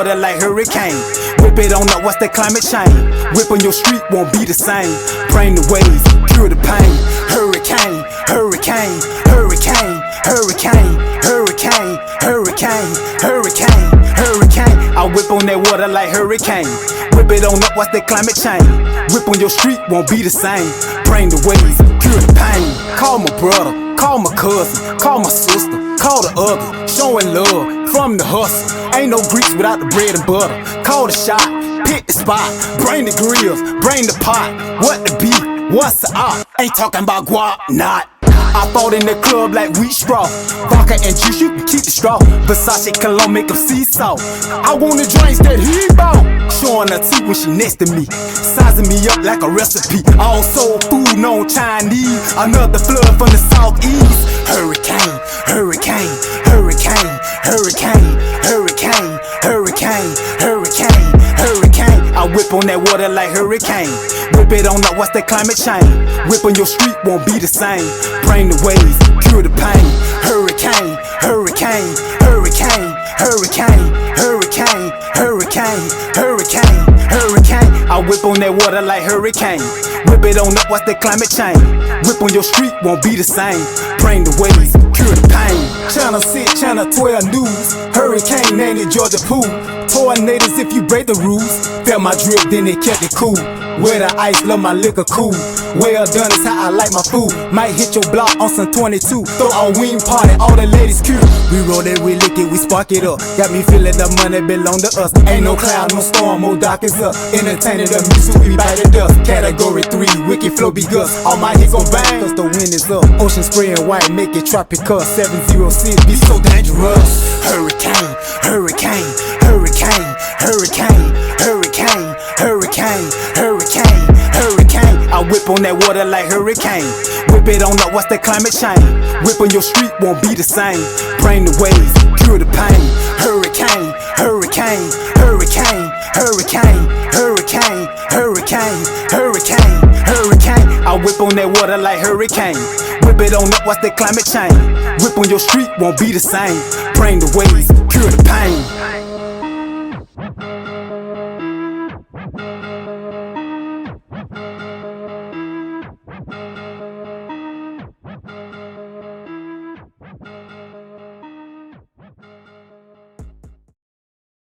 water like hurricane. Whip it on up, what's that climate change? Whip on your street won't be the same. Bring the waves, cure the pain. Hurricane, hurricane, hurricane, hurricane, hurricane, hurricane, hurricane, hurricane. I whip on that water like hurricane. Whip it on up, what's that climate change? Whip on your street won't be the same. Bring the waves, cure the pain. Call my brother, call my cousin, call my sister, call the other. Showing love from the hustle. Ain't no grease without the bread and butter. Call the shot, pick the spot. Bring the grills, bring the pot. What the beef, what's the op? Ain't talking about guap, not. I fought in the club like wheat straw. Vodka and juice, you can keep the straw. Versace cologne make them seesaw. I want the drinks that he bought. Showing her teeth when she next to me. Sizing me up like a recipe. All soul food, no Chinese. Another flood from the southeast. Hurricane, hurricane, hurricane, hurricane, hurricane, hurricane, hurricane, hurricane. I whip on that water like hurricane. Whip it on up, what's that climate change? Whip on your street won't be the same. Bring the waves, cure the pain. Hurricane, hurricane, hurricane, hurricane, hurricane, hurricane, hurricane, hurricane. I whip on that water like hurricane. Whip it on up, what's that climate change? Whip on your street won't be the same. Bring the waves, cure the pain. Channel 6, Channel 12 News. Hurricane named it Georgia Pool. Tornadoes if you break the rules. Felt my drip, then they kept it cool. Wear the ice, love my liquor cool. Well done is how I like my food. Might hit your block on some 22. Throw a wing party, all the ladies cute. We roll it, we lick it, we spark it up. Got me feeling the money belong to us. Ain't no cloud, no storm, more dark is up. Entertaining the music, we bite the dust. Category 3, wicked flow be gust. All my hits gon' bang, cause the wind is up. Ocean spraying white, make it tropical. 706, be so dangerous. Hurricane, hurricane, hurricane, hurricane, hurricane, hurricane, hurricane, hurricane. I whip on that water like hurricane. Whip it on up, what's that climate change? Whip on your street won't be the same. Bring the waves, cure the pain. Hurricane, hurricane, hurricane, hurricane, hurricane, hurricane, hurricane, hurricane. I whip on that water like hurricane. Whip it on up, what's that climate change? Whip on your street won't be the same. Bring the waves, cure the pain.